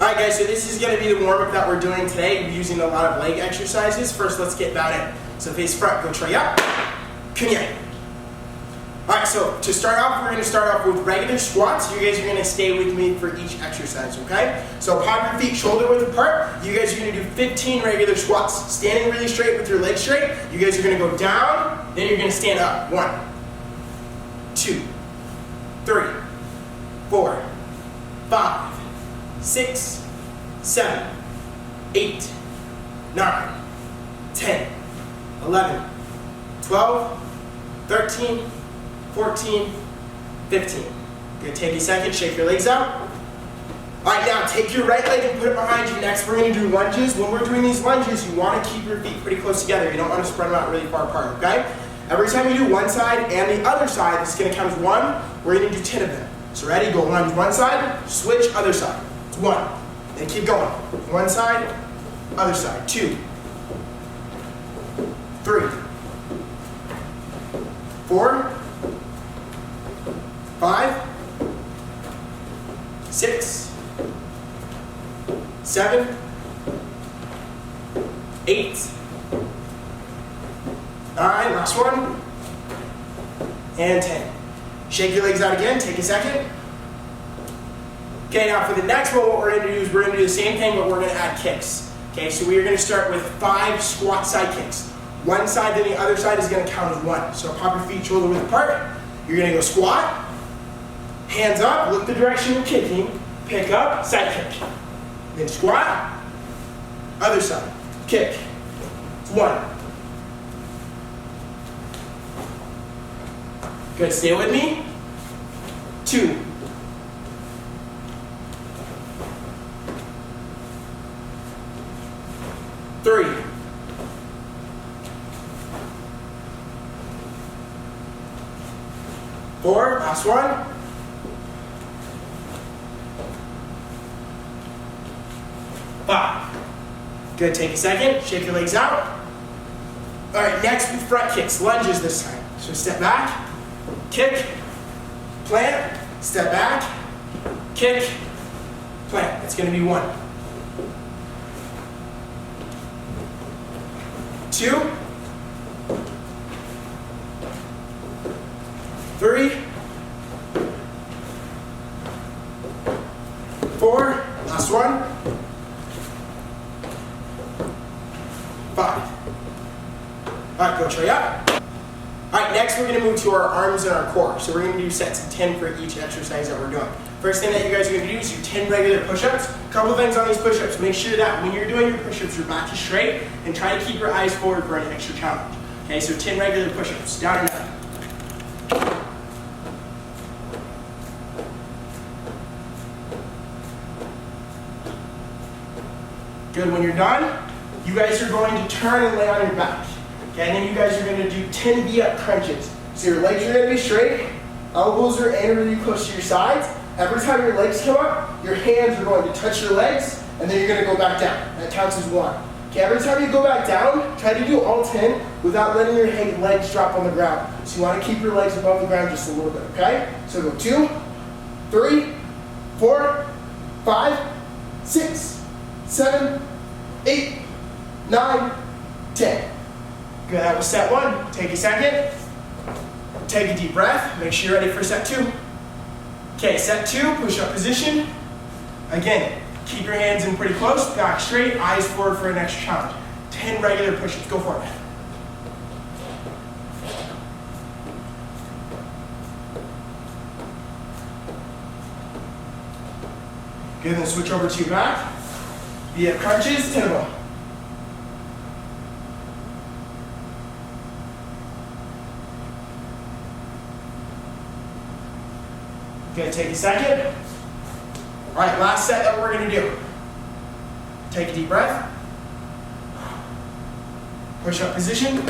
Alright guys, so this is going to be the warm-up that we're doing today. We're using a lot of leg exercises. First, let's get that in. So face front, go try up, kunya. Alright, so to start off, we're going to start off with regular squats. You guys are going to stay with me for each exercise, okay? So pop your feet shoulder width apart. You guys are going to do 15 regular squats. Standing really straight with your legs straight. You guys are going to go down, then you're going to stand up. 1, 2, 3, 4, 5, 6, 7, 8, 9, 10, 11, 12, 13, 14, 15. Good, take a second, shake your legs out. Alright, now take your right leg and put it behind you. Next, we're going to do lunges. When we're doing these lunges, you want to keep your feet pretty close together. You don't want to spread them out really far apart, okay? Every time you do one side and the other side, this is going to count as 1. We're going to do 10 of them. So ready? Go lunge one side, switch other side. It's 1. Then keep going. One side, other side. 2, 3, 4, 5, 6, 7, 8, 9, last one, and 10. Shake your legs out again, take a second. Okay, now for the next one, what we're going to do is we're going to do the same thing, but we're going to add kicks. Okay, so we are going to start with 5 squat side kicks. One side, then the other side is going to count as 1. So pop your feet shoulder width apart. You're going to go squat, hands up, look the direction you're kicking, pick up, side kick. Then squat, other side, kick. It's 1. Good, stay with me. 2. 3. 4, last one. 5. Good, take a second, shake your legs out. All right, next with front kicks, lunges this time. So step back, kick, plant, step back, kick, plant. It's going to be 1. 2, 3, 4, last one, 5. All right, go try up. All right, next we're going to move to our arms and our core. So we're going to do sets of 10 for each exercise that we're doing. First thing that you guys are going to do is do 10 regular push-ups. A couple things on these push-ups. Make sure that when you're doing your push-ups, your back is straight, and try to keep your eyes forward for an extra challenge. Okay, so 10 regular push-ups. Down and up. Good, when you're done, you guys are going to turn and lay on your back. Okay, and then you guys are going to do 10 V-up crunches. So your legs are going to be straight, elbows are aimed really close to your sides. Every time your legs come up, your hands are going to touch your legs, and then you're going to go back down. That counts as 1. Okay, every time you go back down, try to do all 10 without letting your legs drop on the ground. So you want to keep your legs above the ground just a little bit, okay? So go 2, 3, 4, 5, 6, 7, 8, 9, 10. Good, that was set 1. Take a second. Take a deep breath. Make sure you're ready for set 2. Okay, set 2, push-up position. Again, keep your hands in pretty close, back straight, eyes forward for an extra challenge. 10 regular push-ups. Go for it. Good, then switch over to your back. V-up crunches, 10 of them. Okay, take a second. All right, last set that we're going to do. Take a deep breath. Push-up position.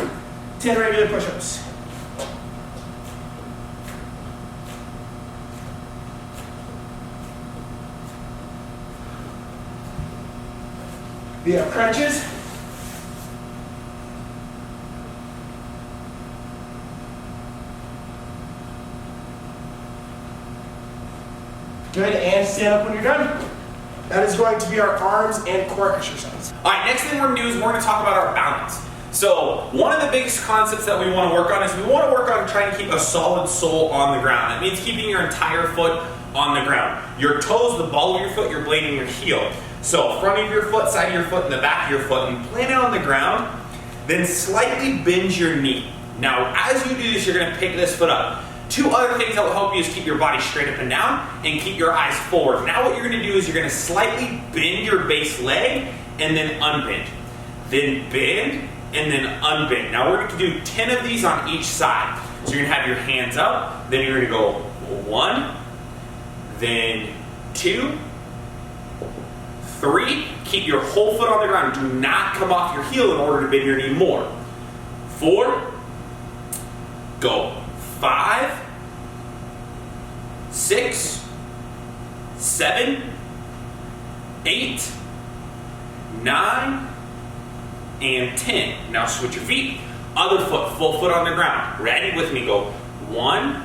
10 regular push-ups. V-up crunches. Good, and stand up when you're done. That is going to be our arms and core exercise. All right, next thing we're gonna do is we're gonna talk about our balance. So one of the biggest concepts that we want to work on is we want to work on trying to keep a solid sole on the ground. That means keeping your entire foot on the ground. Your toes, the ball of your foot, your blade, and your heel. So front of your foot, side of your foot, and the back of your foot, and plant it on the ground. Then slightly bend your knee. Now, as you do this, you're going to pick this foot up. Two other things that will help you is keep your body straight up and down and keep your eyes forward. Now what you're going to do is you're going to slightly bend your base leg and then unbend. Then bend and then unbend. Now we're going to do 10 of these on each side. So you're going to have your hands up, then you're going to go 1, then 2, 3. Keep your whole foot on the ground. Do not come off your heel in order to bend your knee more. 4, go 5, 6, 7, 8, 9, and 10. Now switch your feet. Other foot, full foot on the ground. Ready? With me, go 1,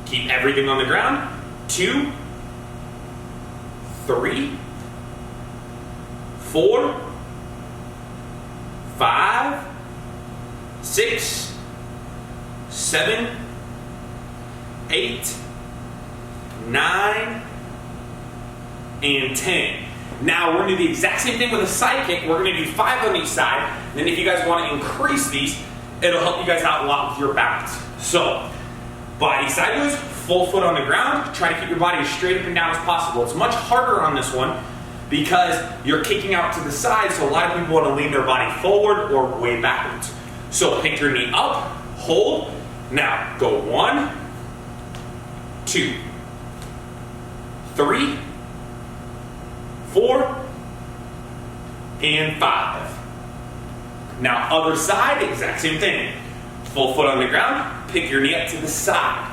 keep everything on the ground. 2, 3, 4, 5, 6, 7, 8, 9, and 10. Now we're going to do the exact same thing with a side kick. We're going to do 5 on each side. And then if you guys want to increase these, it'll help you guys out a lot with your balance. So, body sideways, full foot on the ground. Try to keep your body as straight up and down as possible. It's much harder on this one because you're kicking out to the side, so a lot of people want to lean their body forward or way backwards. So pick your knee up, hold. Now go 1, 2, 3, 4, and 5. Now other side, exact same thing. Full foot on the ground, pick your knee up to the side.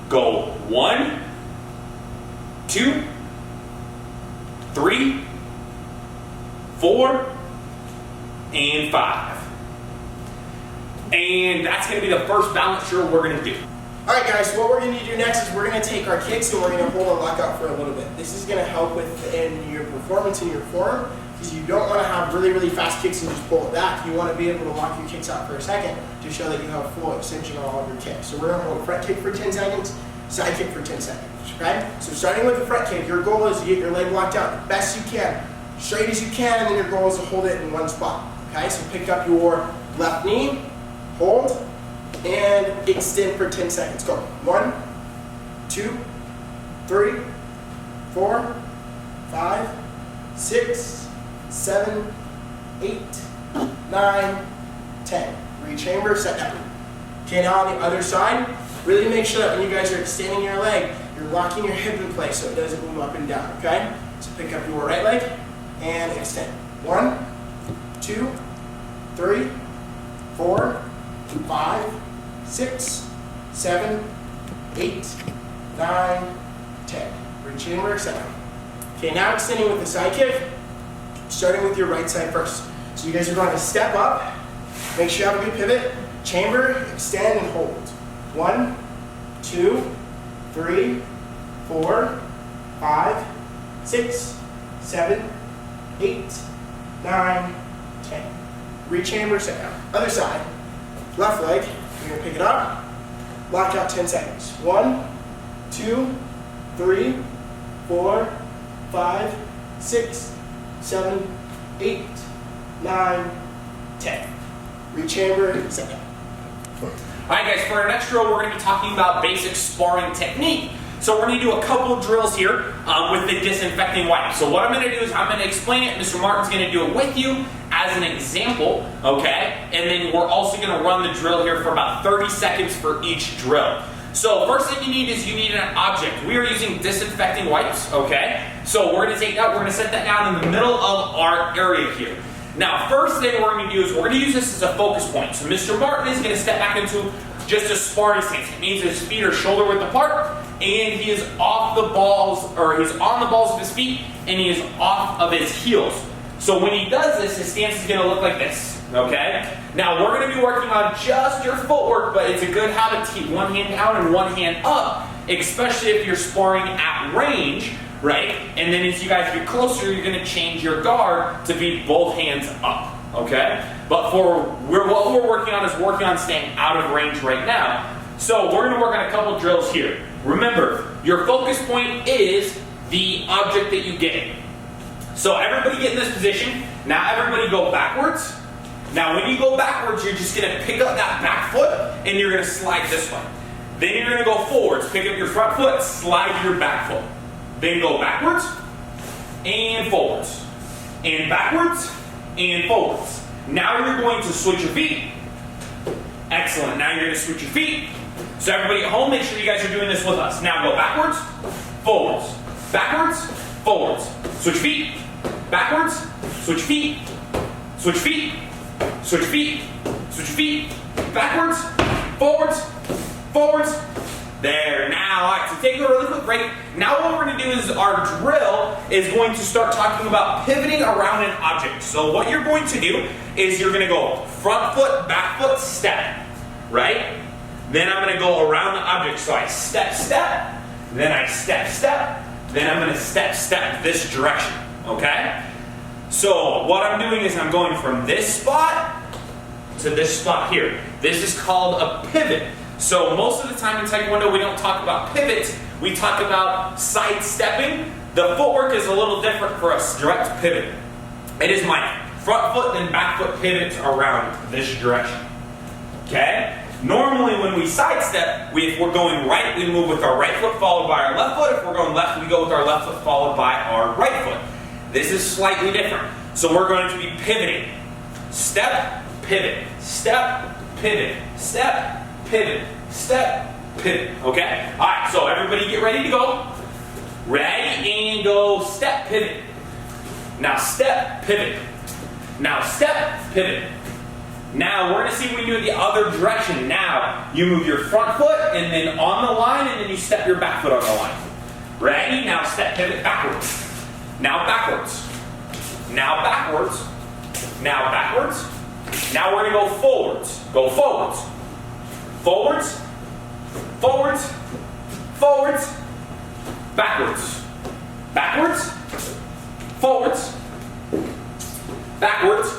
Go 1, 2, 3, 4, and 5. And that's going to be the first balance drill we're going to do. Alright guys, so what we're going to do next is we're going to take our kicks and we're going to hold and lock out for a little bit. This is going to help in your performance in your form because you don't want to have really, really fast kicks and just pull it back. You want to be able to lock your kicks out for a second to show that you have full extension on all of your kicks. So we're going to hold a front kick for 10 seconds, side kick for 10 seconds. Okay? So starting with the front kick, your goal is to get your leg locked out the best you can, straight as you can, and then your goal is to hold it in one spot. Okay? So pick up your left knee, hold, and extend for 10 seconds. Go. 1, 2, 3, 4, 5, 6, 7, 8, 9, 10. Rechamber, set down. Okay, now on the other side, really make sure that when you guys are extending your leg, you're locking your hip in place so it doesn't move up and down, okay? So pick up your right leg and extend. 1, 2, 3, 4, 5, 6, 7, 8, 9, 10. Rechamber, set down. Okay, now extending with the side kick, starting with your right side first. So you guys are going to step up, make sure you have a good pivot, chamber, extend, and hold. 1, 2, 3, 4, 5, 6, 7, 8, 9, 10. Rechamber, set down. Other side, left leg, you're going to pick it up, lock out 10 seconds. 1, 2, 3, 4, 5, 6, 7, 8, 9, 10. Rechamber, set down. Alright guys, for our next drill, we're going to be talking about basic sparring technique. So we're going to do a couple of drills here with the disinfecting wipe. So what I'm going to do is I'm going to explain it. Mr. Martin's going to do it with you as an example, okay? And then we're also going to run the drill here for about 30 seconds for each drill. So first thing you need is you need an object. We are using disinfecting wipes, okay? So we're going to take that, we're going to set that down in the middle of our area here. Now, first thing we're going to do is we're going to use this as a focus point. So Mr. Martin is going to step back into just a sparring stance. It means his feet are shoulder width apart, and he is off the balls, or he's on the balls of his feet, and he is off of his heels. So when he does this, his stance is going to look like this, okay? Now, we're going to be working on just your footwork, but it's a good habit to keep one hand down and one hand up, especially if you're sparring at range, right? And then as you guys get closer, you're gonna change your guard to be both hands up, okay? But what we're working on is working on staying out of range right now. So we're gonna work on a couple drills here. Remember, your focus point is the object that you get. So everybody get in this position. Now everybody go backwards. Now when you go backwards, you're just gonna pick up that back foot and you're gonna slide this way. Then you're gonna go forwards, pick up your front foot, slide your back foot. Then go backwards and forwards. And backwards and forwards. Now you're going to switch your feet. Excellent, now you're gonna switch your feet. So everybody at home, make sure you guys are doing this with us. Now go backwards, forwards, backwards, forwards. Switch feet, backwards, switch feet, switch feet, switch feet, switch feet, backwards, forwards, forwards. There, now, all right, so take a really quick break. Now what we're gonna do is our drill is going to start talking about pivoting around an object. So what you're going to do is you're gonna go front foot, back foot, step, right? Then I'm gonna go around the object. So I step, step, then I step, step, then I'm gonna step, step this direction, okay? So what I'm doing is I'm going from this spot to this spot here. This is called a pivot. So most of the time in Taekwondo we don't talk about pivots, we talk about sidestepping. The footwork is a little different for a direct pivot. It is my front foot then back foot pivots around this direction, okay? Normally when we sidestep, if we're going right, we move with our right foot followed by our left foot. If we're going left, we go with our left foot followed by our right foot. This is slightly different. So we're going to be pivoting. Step, pivot, step, pivot, step, pivot, step, pivot, okay? All right, so everybody get ready to go. Ready, and go, step, pivot. Now step, pivot. Now step, pivot. Now we're gonna see when you do it the other direction. Now you move your front foot and then on the line and then you step your back foot on the line. Ready? Now step, pivot, backwards. Now backwards. Now backwards. Now backwards. Now we're gonna go forwards. Go forwards. Forwards. Forwards. Forwards. Backwards. Backwards. Forwards. Backwards.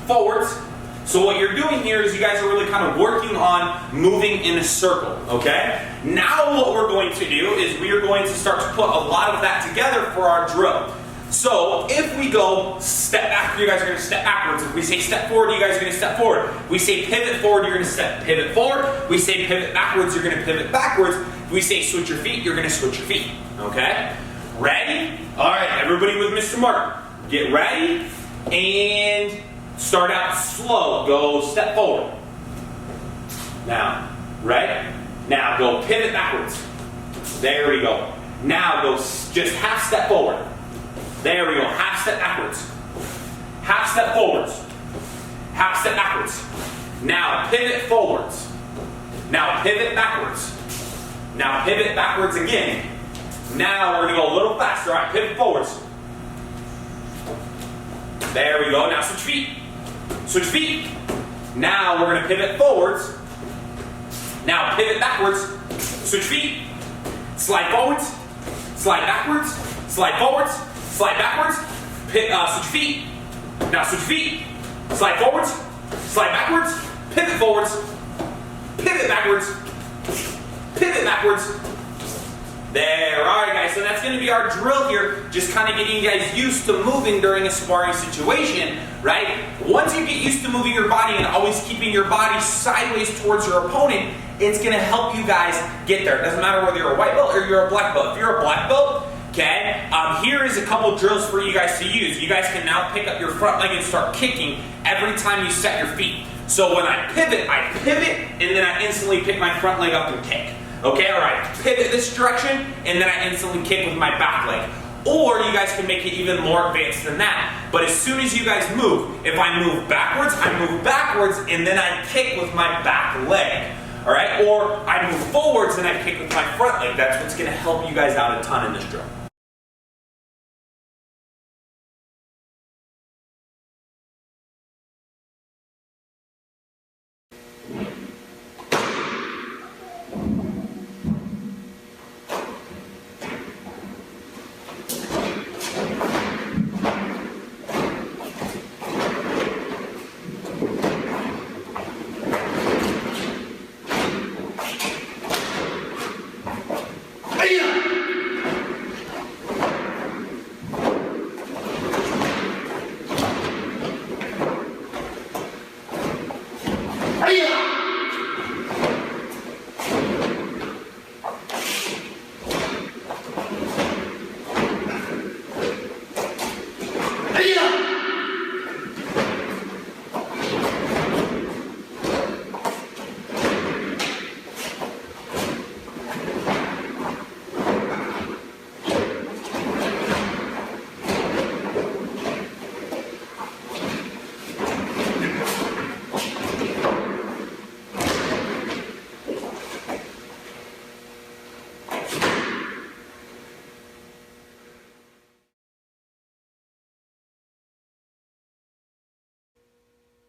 Forwards. So what you're doing here is you guys are really kind of working on moving in a circle, okay? Now what we're going to do is we are going to start to put a lot of that together for our drill. So if we go step back, you guys are going to step backwards. If we say step forward, you guys are going to step forward. If we say pivot forward, you're going to step pivot forward. If we say pivot backwards, you're going to pivot backwards. If we say switch your feet, you're going to switch your feet, okay? Ready? All right, everybody with Mr. Martin. Get ready and start out slow. Go step forward. Now, right? Now go pivot backwards. There we go. Now go just half step forward. There we go. Half step backwards. Half step forwards. Half step backwards. Now pivot forwards. Now pivot backwards. Now pivot backwards again. Now we're going to go a little faster. All right, pivot forwards. There we go. Now switch feet. Switch feet. Now we're going to pivot forwards. Now pivot backwards. Switch feet. Slide forwards. Slide backwards. Slide forwards. Slide backwards. Switch feet. Now switch feet. Slide forwards. Slide backwards. Pivot forwards. Pivot backwards. Pivot backwards. There, all right guys, so that's going to be our drill here, just kind of getting you guys used to moving during a sparring situation, right? Once you get used to moving your body and always keeping your body sideways towards your opponent, it's going to help you guys get there. It doesn't matter whether you're a white belt or you're a black belt. If you're a black belt, okay, here is a couple drills for you guys to use. You guys can now pick up your front leg and start kicking every time you set your feet. So when I pivot, and then I instantly pick my front leg up and kick. Okay, all right, pivot this direction, and then I instantly kick with my back leg. Or you guys can make it even more advanced than that. But as soon as you guys move, if I move backwards, and then I kick with my back leg. All right, or I move forwards and I kick with my front leg. That's what's gonna help you guys out a ton in this drill.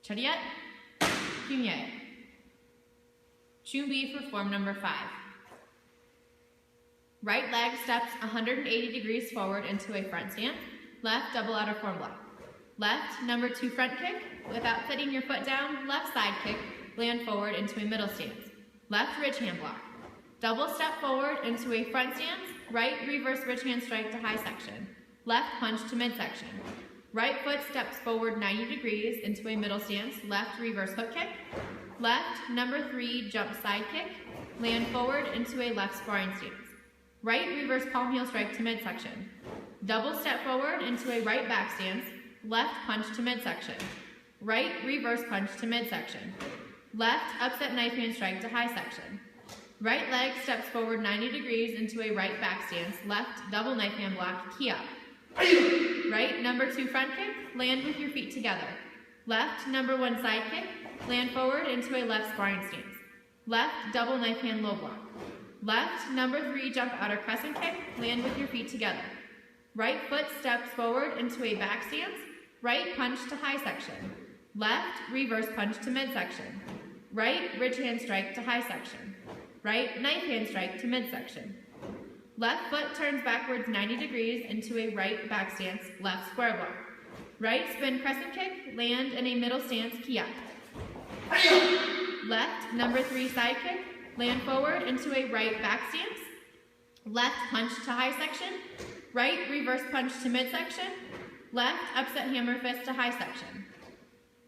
Chariot, Cunye. Chumbi for form number 5. Right leg steps 180 degrees forward into a front stance. Left double outer form block. Left number 2 front kick. Without setting your foot down, left side kick. Land forward into a middle stance. Left ridge hand block. Double step forward into a front stance. Right reverse ridge hand strike to high section. Left punch to midsection. Right foot steps forward 90 degrees into a middle stance. Left reverse hook kick. Left number 3 jump side kick. Land forward into a left sparring stance. Right reverse palm heel strike to midsection. Double step forward into a right back stance. Left punch to midsection. Right reverse punch to midsection. Left upset knife hand strike to high section. Right leg steps forward 90 degrees into a right back stance. Left double knife hand block, key up. Right number 2 front kick, land with your feet together. Left number 1 side kick, land forward into a left sparring stance. Left double knife hand low block. Left number 3 jump outer crescent kick, land with your feet together. Right foot steps forward into a back stance. Right punch to high section. Left reverse punch to midsection. Right ridge hand strike to high section. Right knife hand strike to midsection. Left foot turns backwards 90 degrees into a right back stance, left square block. Right spin crescent kick, land in a middle stance, key up. Left number 3 side kick, land forward into a right back stance. Left punch to high section. Right reverse punch to midsection. Left upset hammer fist to high section.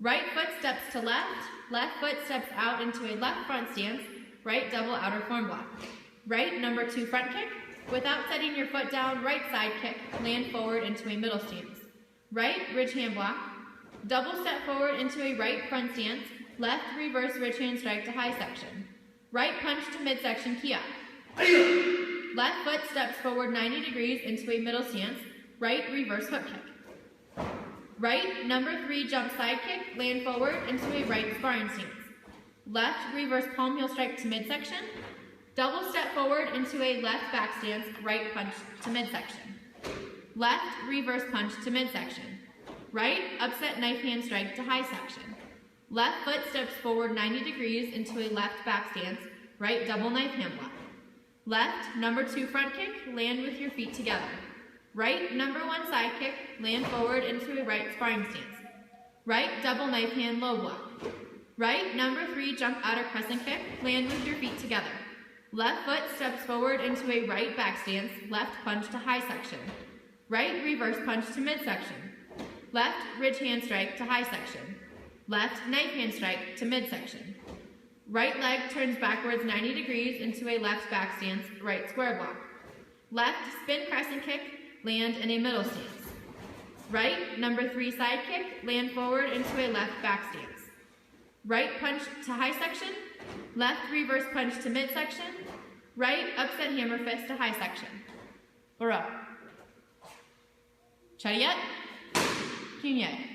Right foot steps to left. Left foot steps out into a left front stance. Right double outer form block. Right number 2 front kick. Without setting your foot down, right side kick. Land forward into a middle stance. Right ridge hand block. Double step forward into a right front stance. Left reverse ridge hand strike to high section. Right punch to midsection, key up. Left foot steps forward 90 degrees into a middle stance. Right reverse hook kick. Right number 3 jump side kick, land forward into a right sparring stance. Left reverse palm heel strike to midsection. Double step forward into a left back stance, right punch to midsection. Left reverse punch to midsection. Right upset knife hand strike to high section. Left foot steps forward 90 degrees into a left back stance, right double knife hand block. Left number 2 front kick, land with your feet together. Right number 1 side kick, land forward into a right sparring stance. Right double knife hand low block. Right number 3 jump outer crescent kick, land with your feet together. Left foot steps forward into a right back stance, left punch to high section. Right reverse punch to midsection. Left ridge hand strike to high section. Left knife hand strike to midsection. Right leg turns backwards 90 degrees into a left back stance, right square block. Left spin crescent kick, land in a middle stance. Right number 3 side kick, land forward into a left back stance. Right punch to high section. Left reverse punch to midsection. Right upset hammer fist to high section. Or up. Chariot, Cunye.